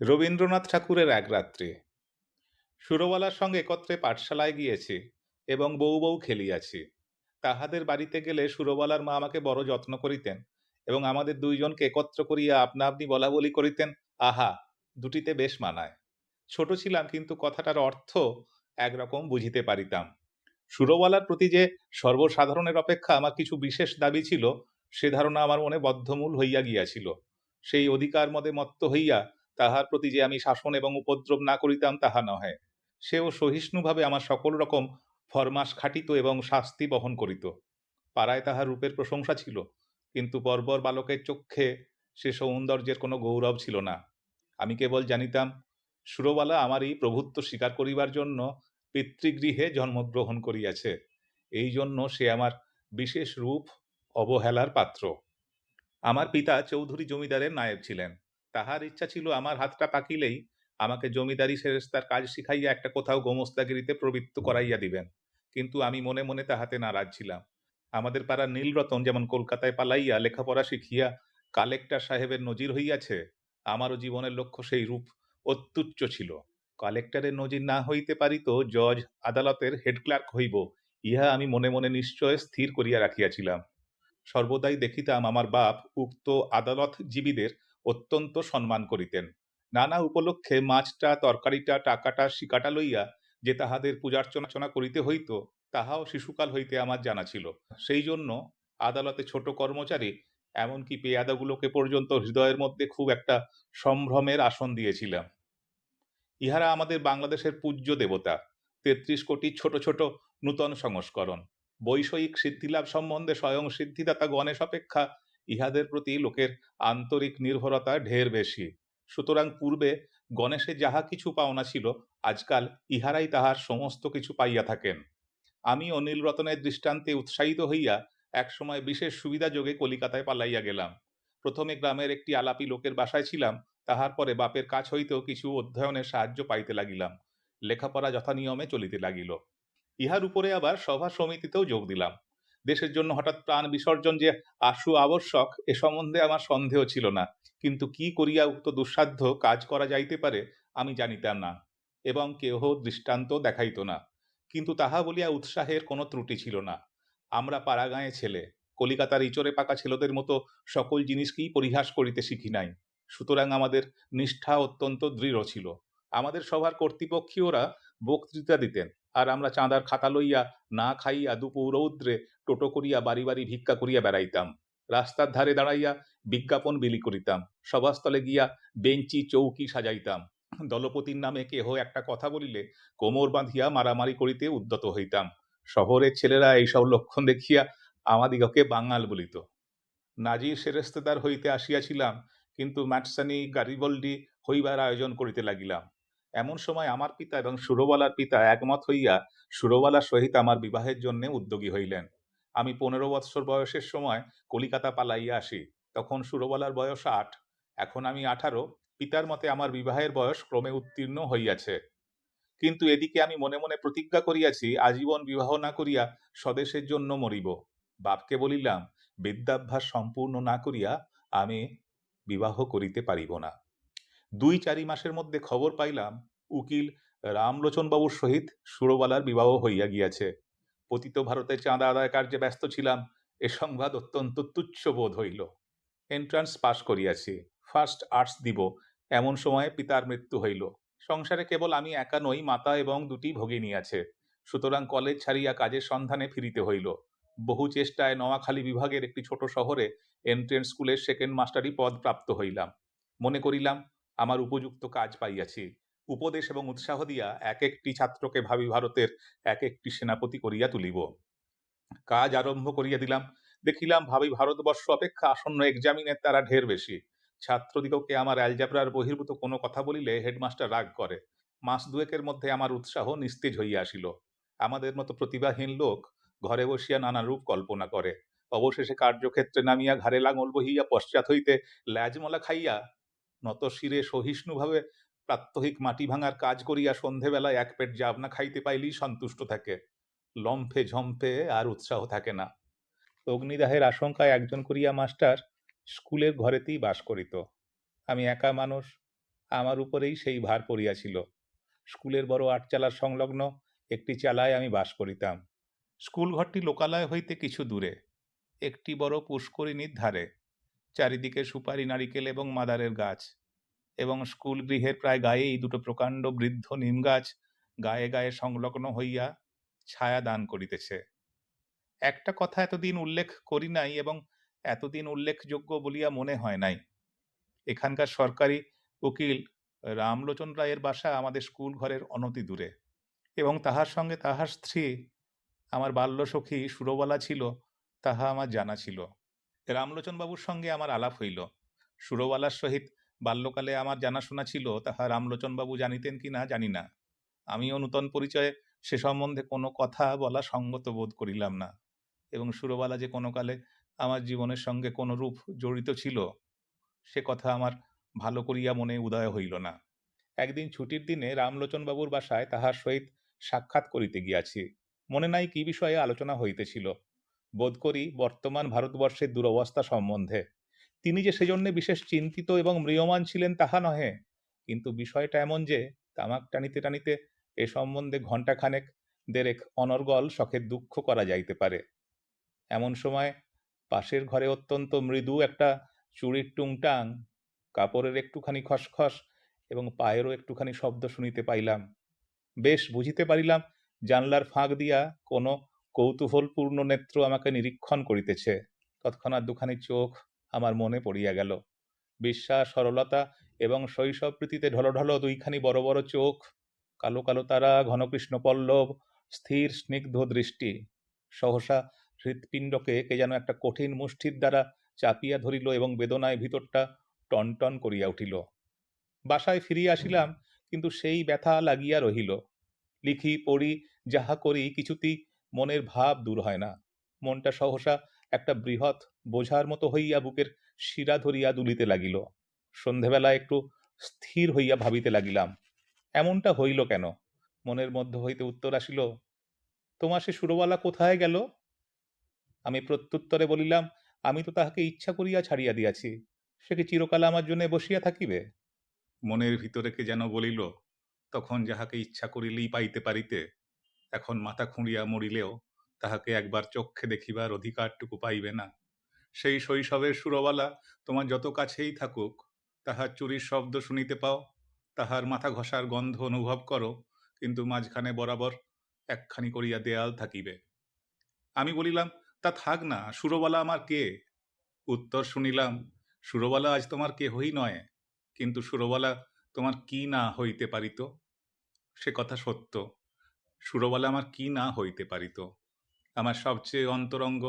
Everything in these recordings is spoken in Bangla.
রবীন্দ্রনাথ ঠাকুরের এক রাত্রি। সুরবালার সঙ্গে একত্রে পাঠশালায় গিয়েছি এবং বউ বউ খেলিয়াছি। তাহাদের বাড়িতে গেলে সুরবালার মা আমাকে বড় যত্ন করিতেন এবং আমাদের দুইজনকে একত্র করিয়া আপনা আপনি বলা বলি করিতেন। আহা, দুটিতে বেশ মানায়। ছোট ছিলাম, কিন্তু কথাটার অর্থ একরকম বুঝিতে পারিতাম। সুরবালার প্রতি যে সর্বসাধারণের অপেক্ষা আমার কিছু বিশেষ দাবি ছিল, সে ধারণা আমার মনে বদ্ধমূল হইয়া গিয়াছিল। সেই অধিকার মদে মত্ত হইয়া তাহার প্রতি যে আমি শাসন এবং উপদ্রব না করিতাম তাহা নহে। সেও সহিষ্ণুভাবে আমার সকল রকম ফরমাস খাটিত এবং শাস্তি বহন করিত। পাড়ায় তাহার রূপের প্রশংসা ছিল, কিন্তু বর্বর বালকের চক্ষে সে সৌন্দর্যের কোনো গৌরব ছিল না। আমি কেবল জানিতাম, সুরবালা আমারই প্রভুত্ব স্বীকার করিবার জন্য পিতৃগৃহে জন্মগ্রহণ করিয়াছে। এই জন্য সে আমার বিশেষ রূপ অবহেলার পাত্র। আমার পিতা চৌধুরী জমিদারের নায়েব ছিলেন। তাহার ইচ্ছা ছিল আমার হাতটা পাকিলেই আমাকে জমিদারি সেরেস্তার কাজ শিখাইয়া একটা কোথাও গোমস্তাগিরিতে প্রবৃত্ত করাইয়া দিবেন। কিন্তু আমি মনে মনে তাহাতে নারাজ ছিলাম। আমাদের পাড়ার নীলরতন যেমন কলকাতায় পালাইয়া লেখাপড়া শিখিয়া কালেক্টর সাহেবের নজির হইয়াছে, আমারও জীবনের লক্ষ্য সেই রূপ অত্যুচ্চ ছিল। কালেক্টরের নজির না হইতে পারিত, জজ আদালতের হেড ক্লার্ক হইব, ইহা আমি মনে মনে নিশ্চয় স্থির করিয়া রাখিয়াছিলাম। সর্বদাই দেখিতাম আমার বাপ উক্ত আদালতজীবীদের অত্যন্ত সম্মান করিতেন। নানা উপলক্ষে মাছটা, তরকারিটা, টাকাটা, শিকাটা লইয়া যে তাহাদের পূজার্চনা করিতে হইত, তাহাও শিশুকাল হইতে আমার জানা ছিল। সেই জন্য আদালতে ছোট কর্মচারী, এমনকি পেয়াদাগুলোকে পর্যন্ত হৃদয়ের মধ্যে খুব একটা সম্ভ্রমের আসন দিয়েছিলাম। ইহারা আমাদের বাংলাদেশের পূজ্য দেবতা, ৩৩ কোটি ছোট ছোট নূতন সংস্করণ। বৈষয়িক সিদ্ধিলাভ সম্বন্ধে স্বয়ং সিদ্ধিদাতা গণেশ অপেক্ষা ইহাদের প্রতি লোকের আন্তরিক নির্ভরতা ঢের বেশি। সুতরাং পূর্বে গণেশের যাহা কিছু পাওনা ছিল, আজকাল ইহারাই তাহার সমস্ত কিছু পাইয়া থাকেন। আমি অনিল রতনের দৃষ্টান্তে উৎসাহিত হইয়া একসময় বিশেষ সুবিধাযোগে কলিকাতায় পালাইয়া গেলাম। প্রথমে গ্রামের একটি আলাপী লোকের বাসায় ছিলাম, তাহার পরে বাপের কাছ হইতেও কিছু অধ্যয়নের সাহায্য পাইতে লাগিলাম। লেখাপড়া যথানিয়মে চলিতে লাগিল। ইহার উপরে আবার সভা সমিতিতেও যোগ দিলাম। দেশের জন্য হঠাৎ প্রাণ বিসর্জন যে আশু আবশ্যক, এ সম্বন্ধে আমার সন্দেহ ছিল না। কিন্তু কি করিয়া উক্ত দুঃসাধ্য কাজ করা যাইতে পারে আমি জানিতাম না, এবং কেহ দৃষ্টান্ত দেখাইত না। কিন্তু তাহা বলিয়া উৎসাহের কোনো ত্রুটি ছিল না। আমরা পাড়াগাঁয়ে ছেলে, কলিকাতার ইচড়ে পাকা ছেলেদের মতো সকল জিনিসকেই পরিহাস করিতে শিখি নাই। সুতরাং আমাদের নিষ্ঠা অত্যন্ত দৃঢ় ছিল। আমাদের সভার কর্তৃপক্ষীয়রা বক্তৃতা দিতেন, আর আমরা চাঁদার খাতা লইয়া না খাইয়া দুপুর রৌদ্রে টোটো করিয়া বাড়ি বাড়ি ভিক্ষা করিয়া বেড়াইতাম। রাস্তার ধারে দাঁড়াইয়া বিজ্ঞাপন বিলি করিতাম। সভাস্থলে গিয়া বেঞ্চি চৌকি সাজাইতাম। দলপতির নামে কেহ একটা কথা বলিলে কোমর বাঁধিয়া মারামারি করিতে উদ্যত হইতাম। শহরের ছেলেরা এইসব লক্ষণ দেখিয়া আমাদিগকে বাঙাল বলিত। নাজির সেরেস্তেদার হইতে আসিয়াছিলাম, কিন্তু ম্যাটসানি গারিবল্ডি হইবার আয়োজন করিতে লাগিলাম। এমন সময় আমার পিতা এবং সুরবালার পিতা একমত হইয়া সুরবালার সহিত আমার বিবাহের জন্য উদ্যোগী হইলেন। আমি ১৫ বৎসর বয়সের সময় কলিকাতা পালাইয়া আসি। তখন সুরবালার বয়স ৮, এখন আমি ১৮। পিতার মতে আমার বিবাহের বয়স ক্রমে উত্তীর্ণ হইয়াছে। কিন্তু এদিকে আমি মনে মনে প্রতিজ্ঞা করিয়াছি, আজীবন বিবাহ না করিয়া স্বদেশের জন্য মরিব। বাপকে বলিলাম, বিদ্যাভ্যাস সম্পূর্ণ না করিয়া আমি বিবাহ করিতে পারিব না। ২-৪ মাসের মধ্যে খবর পাইলাম উকিল রামলোচনবাবুর সহিত সুরবালার বিবাহ হইয়া গিয়াছে। পতিত ভারতে চাঁদা আদায় কার্যে ব্যস্ত ছিলাম, এ সংবাদ অত্যন্ত তুচ্ছ বোধ হইল। এন্ট্রান্স পাশ করিয়াছি, ফার্স্ট আর্টস দিব, এমন সময়ে পিতার মৃত্যু হইল। সংসারে কেবল আমি একা নই, মাতা এবং ২টি ভগিনী আছে। সুতরাং কলেজ ছাড়িয়া কাজের সন্ধানে ফিরিতে হইল। বহু চেষ্টায় নোয়াখালী বিভাগের একটি ছোট শহরে এন্ট্রেন্স স্কুলের সেকেন্ড মাস্টারি পদ প্রাপ্ত হইলাম। মনে করিলাম আমার উপযুক্ত কাজ পাইয়াছি। উপদেশ এবং উৎসাহ দিয়া এক একটি ছাত্রকে ভাবি ভারতের এক একটি সেনাপতি করিয়া তুলিব। কাজ আরম্ভ করিয়া দিলাম। দেখিলাম ভাবি ভারতবর্ষ অপেক্ষা আসন্ন এক্সামিনের তারা ঢের বেশি। ছাত্রদিগকে আমার অ্যালজাবরার বহির্ভূত কোনো কথা বলিলে হেডমাস্টার রাগ করে। মাস দুয়েকের মধ্যে আমার উৎসাহ নিস্তেজ হইয়া আসিল। আমাদের মতো প্রতিভাহীন লোক ঘরে বসিয়া নানারূপ কল্পনা করে, অবশেষে কার্যক্ষেত্রে নামিয়া ঘাড়ে লাঙল বহিয়া পশ্চাৎ হইতে ল্যাজমলা খাইয়া নত শিরে সহিষ্ণুভাবে প্রাত্যহিক মাটি ভাঙার কাজ করিয়া সন্ধেবেলায় এক পেট জাবনা খাইতে পাইলেই সন্তুষ্ট থাকে। লম্ফে ঝম্পে আর উৎসাহ থাকে না। অগ্নিদাহের আশঙ্কায় একজন করিয়া মাস্টার স্কুলের ঘরেতেই বাস করিত। আমি একা মানুষ, আমার উপরেই সেই ভার পড়িয়াছিল। স্কুলের বড় আটচালার সংলগ্ন একটি চালায় আমি বাস করিতাম। স্কুলঘরটি লোকালয় হইতে কিছু দূরে, একটি বড় পুষ্করিণীর ধারে। চারিদিকে সুপারি, নারিকেল এবং মাদারের গাছ, এবং স্কুল গৃহের প্রায় গায়েই দুটো প্রকাণ্ড বৃদ্ধ নিম গাছ গায়ে গায়ে সংলগ্ন হইয়া ছায়া দান করিতেছে। একটা কথা এতদিন উল্লেখ করি নাই, এবং এতদিন উল্লেখযোগ্য বলিয়া মনে হয় নাই। এখানকার সরকারি উকিল রামলোচন রায়ের বাসা আমাদের স্কুল ঘরের অনতি দূরে, এবং তাহার সঙ্গে তাহার স্ত্রী আমার বাল্যসখী সুরবালা ছিল, তাহা আমার জানা ছিল। রামলোচনবাবুর সঙ্গে আমার আলাপ হইল। সুরবালার সহিত বাল্যকালে আমার জানাশোনা ছিল, তাহা রামলোচনবাবু জানিতেন কি না জানি না। আমিও নূতন পরিচয়ে সে সম্বন্ধে কোনো কথা বলা সঙ্গত বোধ করিলাম না, এবং সুরবালা যে কোনো কালে আমার জীবনের সঙ্গে কোনো রূপ জড়িত ছিল, সে কথা আমার ভালো করিয়া মনে উদয় হইল না। একদিন ছুটির দিনে রামলোচনবাবুর বাসায় তাহার সহিত সাক্ষাৎ করিতে গিয়াছি। মনে নাই কি বিষয়ে আলোচনা হইতেছিল। বোধ করি বর্তমান ভারতবর্ষের দুরবস্থা সম্বন্ধে। তিনি যে সেজন্য বিশেষ চিন্তিত এবং ম্রিয়মাণ ছিলেন তাহা নহে, কিন্তু বিষয়টা এমন যে তামাক টানিতে টানিতে এ সম্বন্ধে ঘণ্টাখানেক দেড়েক অনর্গল শখের দুঃখ করা যাইতে পারে। এমন সময় পাশের ঘরে অত্যন্ত মৃদু একটা চুড়ির টুংটাং, কাপড়ের একটুখানি খসখস এবং পায়েরও একটুখানি শব্দ শুনিতে পাইলাম। বেশ বুঝিতে পারিলাম জানলার ফাঁক দিয়া কোনো কৌতূহলপূর্ণ নেত্র আমাকে নিরীক্ষণ করিতেছে। তৎক্ষণাৎ দুখানি চোখ আমার মনে পড়িয়া গেল। বিশ্বাস, সরলতা এবং শৈশবপ্রীতিতে ঢলঢল দুইখানি বড় বড় চোখ, কালো কালো তারা, ঘনকৃষ্ণ পল্লব, স্থির স্নিগ্ধ দৃষ্টি। সহসা হৃৎপিণ্ডকে কে যেন একটা কঠিন মুষ্টির দ্বারা চাপিয়া ধরিল, এবং বেদনায় ভিতরটা টনটন করিয়া উঠিল। বাসায় ফিরিয়া আসিলাম, কিন্তু সেই ব্যথা লাগিয়া রহিল। লিখি, পড়ি, যাহা করি কিছুতেই মনের ভাব দূর হয় না। মনটা সহসা একটা বৃহৎ বোঝার মতো হইয়া বুকের শিরা ধরিয়া দুলিতে লাগিল। সন্ধেবেলা একটু স্থির হইয়া ভাবিতে লাগিলাম, এমনটা হইল কেন? মনের মধ্য হইতে উত্তর আসিল, তোমার সে সুরবালা কোথায় গেল? আমি প্রত্যুত্তরে বলিলাম, আমি তো তাহাকে ইচ্ছা করিয়া ছাড়িয়া দিয়াছি। সে কি চিরকাল আমার জন্য বসিয়া থাকিবে? মনের ভিতরে কে যেন বলিল, তখন যাহাকে ইচ্ছা করিলেই পাইতে পারিতে, এখন মাথা খুঁড়িয়া মরিলেও তাহাকে একবার চক্ষে দেখিবার অধিকারটুকু পাইবে না। সেই শৈশবের সুরবালা তোমার যত কাছেই থাকুক, তাহার চুরির শব্দ শুনিতে পাও, তাহার মাথা ঘষার গন্ধ অনুভব করো, কিন্তু মাঝখানে বরাবর একখানি করিয়া দেয়াল থাকিবে। আমি বলিলাম, তা থাক না, সুরবালা আমার কে? উত্তর শুনিলাম, সুরবালা আজ তোমার কেহই নয়, কিন্তু সুরবালা তোমার কি না হইতে পারিত? সে কথা সত্য, সুরবালা আমার কি না হইতে পারিত। আমার সবচেয়ে অন্তরঙ্গ,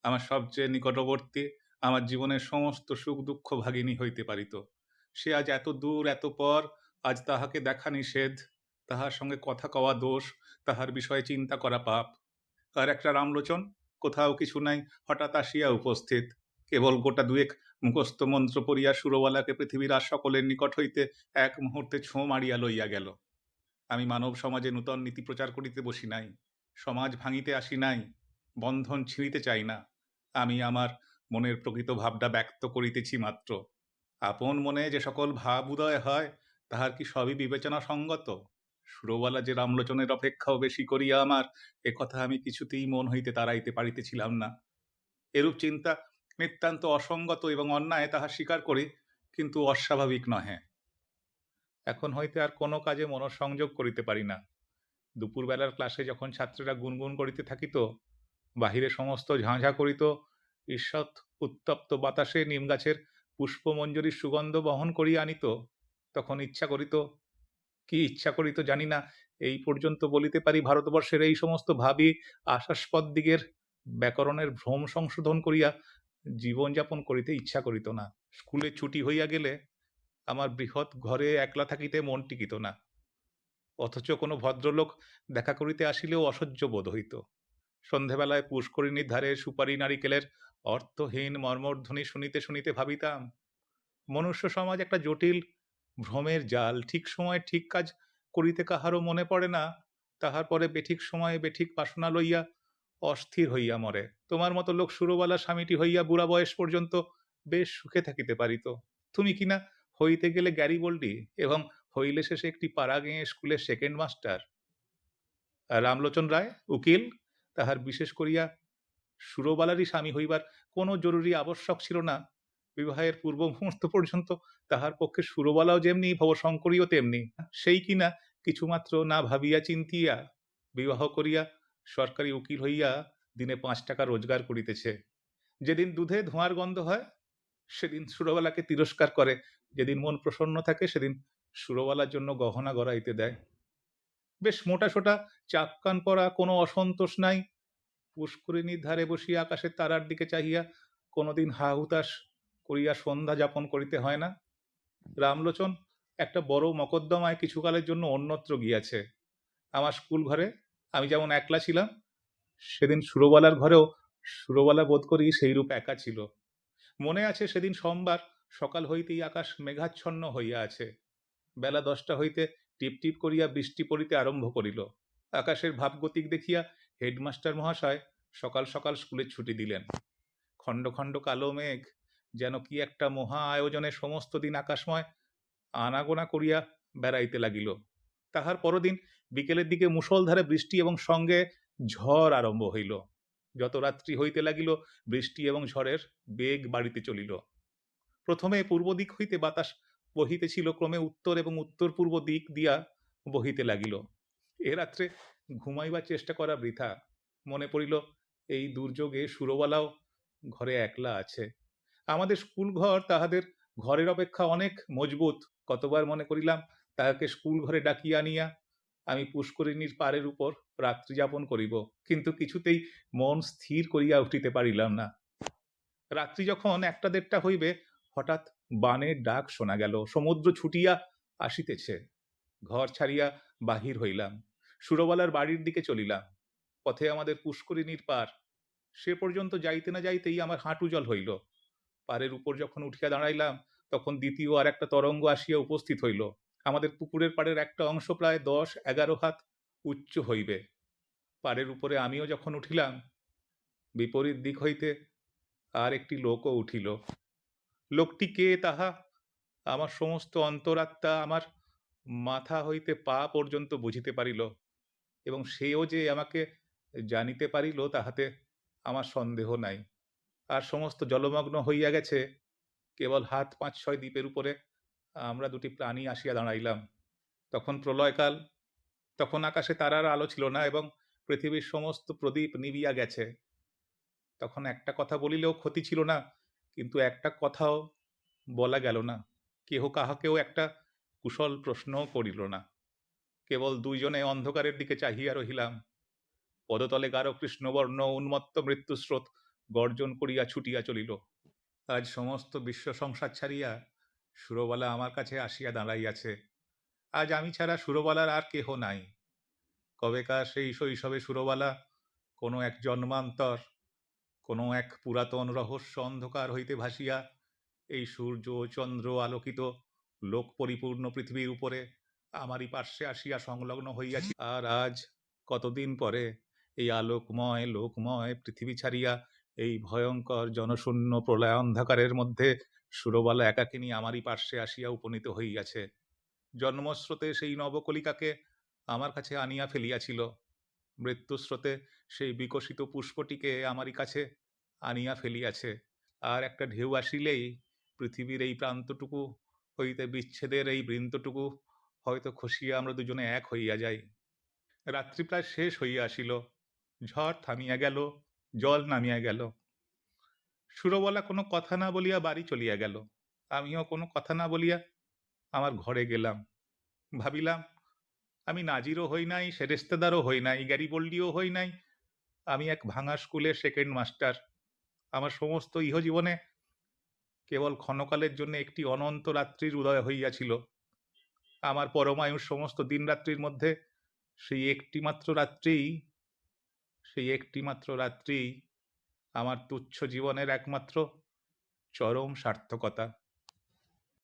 আমার সবচেয়ে নিকটবর্তী, আমার জীবনের সমস্ত সুখ দুঃখ ভাগিনী হইতে পারিত। সে আজ এত দূর, এত পর, আজ তাহাকে দেখা নিষেধ, তাহার সঙ্গে কথা কওয়া দোষ, তাহার বিষয়ে চিন্তা করা পাপ। আর একটা রামলোচন, কোথাও কিছু নাই, হঠাৎ আসিয়া উপস্থিত, কেবল গোটা দুয়েক মুখস্থ মন্ত্র পড়িয়া সুরবালাকে পৃথিবীর আর সকলের নিকট হইতে এক মুহূর্তে ছোঁ মারিয়া লইয়া গেল। আমি মানব সমাজে নূতন নীতি প্রচার করিতে বসি নাই, সমাজ ভাঙিতে আসি নাই, বন্ধন ছিঁড়িতে চাই না। আমি আমার মনের প্রকৃত ভাবটা ব্যক্ত করিতেছি মাত্র। আপন মনে যে সকল ভাব উদয় হয়, তাহার কি সবই বিবেচনা সঙ্গত? সুরবালা যে রামলোচনের অপেক্ষাও বেশি করিয়া আমার, একথা আমি কিছুতেই মন হইতে তাড়াইতে পারিতেছিলাম না। এরূপ চিন্তা নিতান্ত অসঙ্গত এবং অন্যায়, তাহা স্বীকার করি, কিন্তু অস্বাভাবিক নহে। এখন হইতে আর কোনো কাজে মনোসংযোগ করিতে পারি না। দুপুরবেলার ক্লাসে যখন ছাত্রীরা গুনগুন করিতে থাকিত, বাহিরে সমস্ত ঝাঁঝা করিত, ঈষৎ উত্তপ্ত বাতাসে নিমগাছের পুষ্পমঞ্জরীর সুগন্ধ বহন করিয়া আনিত, তখন ইচ্ছা করিত, কি ইচ্ছা করিত জানি না, এই পর্যন্ত বলিতে পারি, ভারতবর্ষের এই সমস্ত ভাবী আশাস্পদ দিগের ব্যাকরণের ভ্রম সংশোধন করিয়া জীবনযাপন করিতে ইচ্ছা করিত না। স্কুলে ছুটি হইয়া গেলে আমার বৃহৎ ঘরে একলা থাকিতে মন টিকিত না, অথচ কোনো ভদ্রলোক দেখা করিতে আসিলেও অসহ্য বোধ হইত। সন্ধেবেলায় পুষ্করিণীর ধারে সুপারি নারিকেলের অর্থহীন মর্মধ্বনি শুনিতে শুনিতে ভাবিতাম, মনুষ্য সমাজ একটা জটিল ভ্রমের জাল। ঠিক সময়ে ঠিক কাজ করিতে কাহারও মনে পড়ে না, তাহার পরে বেঠিক সময়ে বেঠিক বাসনা লইয়া অস্থির হইয়া মরে। তোমার মতো লোক সুরবালা স্বামীটি হইয়া বুড়া বয়স পর্যন্ত বেশ সুখে থাকিতে পারিত, তুমি কিনা হইতে গেলে গ্যারিবল্ডি এবং হইলে শেষে একটি পাড়া গেঁয়ে স্কুলের সেকেন্ড মাস্টার। আর রামলোচন রায় উকিল, তাহার বিশেষ করিয়া সুরবালারই স্বামী হইবার কোনো জরুরি আবশ্যক ছিল না। বিবাহের পূর্ব মুহূর্ত পর্যন্ত তাহার পক্ষে সুরবালাও যেমনি ভবশঙ্করীও তেমনি। সেই কিনা কিছুমাত্র না ভাবিয়া চিন্তিয়া বিবাহ করিয়া সরকারি উকিল হইয়া দিনে ৫ টাকা রোজগার করিতেছে। যেদিন দুধে ধোঁয়ার গন্ধ হয় সেদিন সুরবালাকে তিরস্কার করে, যেদিন মন প্রসন্ন থাকে সেদিন সুরবালার জন্য গহনা গড়াইতে দেয়। বেশ মোটাসোটা চাপ কান পরা, কোনো অসন্তোষ নাই। পুষ্করিণীর ধারে বসিয়া আকাশের তারার দিকে চাহিয়া কোনোদিন হা হুতাশ করিয়া সন্ধ্যা যাপন করিতে হয় না। রামলোচন একটা বড় মকদ্দমায় কিছুকালের জন্য অন্যত্র গিয়াছে। আমার স্কুল ঘরে আমি যেমন একলা ছিলাম, সেদিন সুরবালার ঘরেও সুরবালা বোধ করি সেইরূপ একা ছিল। মনে আছে সেদিন সোমবার সকাল হইতেই আকাশ মেঘাচ্ছন্ন হইয়া আছে। বেলা ১০টা হইতে টিপ টিপ করিয়া বৃষ্টি পড়িতে আরম্ভ করিল। আকাশের ভাবগতিক দেখিয়া হেডমাস্টার মহাশয় সকাল সকাল স্কুলের ছুটি দিলেন। খণ্ড খণ্ড কালো মেঘ যেন কি একটা মহা আয়োজনে সমস্ত দিন আকাশময় আনাগোনা করিয়া বেড়াইতে লাগিল। তাহার পরদিন বিকেলের দিকে মুষলধারে বৃষ্টি এবং সঙ্গে ঝড় আরম্ভ হইল। যত রাত্রি হইতে লাগিল বৃষ্টি এবং ঝড়ের বেগ বাড়িতে চলিল। প্রথমে পূর্ব দিক হইতে বাতাস বহিতেছিল, ক্রমে উত্তর এবং উত্তর পূর্ব দিক দিয়া বহিতে লাগিল। এ রাত্রে ঘুমাইবার চেষ্টা করা বৃথা। মনে পড়িল এই দুর্যোগে সুরবালাও ঘরে একলা আছে। আমাদের স্কুল ঘর তাহাদের ঘরের অপেক্ষা অনেক মজবুত। কতবার মনে করিলাম তাহাকে স্কুল ঘরে ডাকিয়া আনিয়া আমি পুষ্করিণীর পাড়ের উপর রাত্রি যাপন করিব, কিন্তু কিছুতেই মন স্থির করিয়া উঠিতে পারিলাম না। রাত্রি যখন ১টা-১.৫টা হইবে হঠাৎ বানের ডাক শোনা গেল। সমুদ্র ছুটিয়া আসিতেছে। ঘর ছাড়িয়া বাহির হইলাম, সুরবালার বাড়ির দিকে চলিলাম। পথে আমাদের পুষ্করিণীর পার। সে পর্যন্ত যাইতে না যাইতেই আমার হাঁটু জল হইল। পাড়ের উপর যখন উঠিয়া দাঁড়াইলাম তখন দ্বিতীয় আর একটা তরঙ্গ আসিয়া উপস্থিত হইল। আমাদের পুকুরের পাড়ের একটা অংশ প্রায় ১০-১১ হাত উচ্চ হইবে। পাড়ের উপরে আমিও যখন উঠিলাম, বিপরীত দিক হইতে আর একটি লোকও উঠিল। লোকটি কে তাহা আমার সমস্ত অন্তরাত্মা আমার মাথা হইতে পা পর্যন্ত বুঝিতে পারিল, এবং সেও যে আমাকে জানিতে পারিল তাহাতে আমার সন্দেহ নাই। আর সমস্ত জলমগ্ন হইয়া গেছে, কেবল হাত ৫-৬ দ্বীপের উপরে আমরা দুটি প্রাণী আসিয়া দাঁড়াইলাম। তখন প্রলয়কাল, তখন আকাশে তারার আলো ছিল না এবং পৃথিবীর সমস্ত প্রদীপ নিবিয়া গেছে। তখন একটা কথা বলিলেও ক্ষতি ছিল না, কিন্তু একটা কথাও বলা গেল না। কেহ কাহাকেও একটা কুশল প্রশ্নও করিল না। কেবল দুইজনে অন্ধকারের দিকে চাহিয়া রহিলাম। পদতলে গাঢ় কৃষ্ণবর্ণ উন্মত্ত মৃত্যুস্রোত গর্জন করিয়া ছুটিয়া চলিল। আজ সমস্ত বিশ্ব সংসার ছাড়িয়া সুরবালা আমার কাছে আসিয়া দাঁড়াইয়াছে। আজ আমি ছাড়া সুরবালার আর কেহ নাই। কবেকার সেই শৈশবে সুরবালা কোনো এক জন্মান্তর, কোনো এক পুরাতন রহস্য অন্ধকার হইতে ভাসিয়া এই সূর্য চন্দ্র আলোকিত লোক পরিপূর্ণ পৃথিবীর উপরে আমারই পার্শ্বে আসিয়া সংলগ্ন হইয়াছি। আর আজ কতদিন পরে এই আলোকময় লোকময় পৃথিবী ছাড়িয়া এই ভয়ঙ্কর জনশূন্য প্রলয় অন্ধকারের মধ্যে সুরবালা একাকিনী আমারই পার্শ্বে আসিয়া উপনীত হইয়াছে। জন্মস্রোতে সেই নবকলিকাকে আমার কাছে আনিয়া ফেলিয়াছিল। মৃত্যুস্রোতে সেই বিকশিত পুষ্পটিকে আমারই কাছে আনিয়া ফেলিয়াছে। আর একটা ঢেউ আসিলেই পৃথিবীর এই প্রান্তটুকু হইতে বিচ্ছেদের এই বৃন্তটুকু হয়তো খসিয়া আমরা দুজনে এক হইয়া যাই। রাত্রি প্রায় শেষ হইয়া আসিল। ঝড় থামিয়া গেল, জল নামিয়া গেল। সুরবালা কোনো কথা না বলিয়া বাড়ি চলিয়া গেল। আমিও কোনো কথা না বলিয়া আমার ঘরে গেলাম। ভাবিলাম, আমি নাজিরও হই নাই, সেরেস্তেদারও হই নাই, গ্যারিবল্ডিও হই নাই। আমি এক ভাঙা স্কুলের সেকেন্ড মাস্টার। আমার সমস্ত ইহজীবনে কেবল ক্ষণকালের জন্য একটি অনন্ত রাত্রির উদয় হইয়াছিল। আমার পরমায়ুর সমস্ত দিনরাত্রির মধ্যে সেই একটি মাত্র রাত্রিই আমার তুচ্ছ জীবনের একমাত্র চরম সার্থকতা।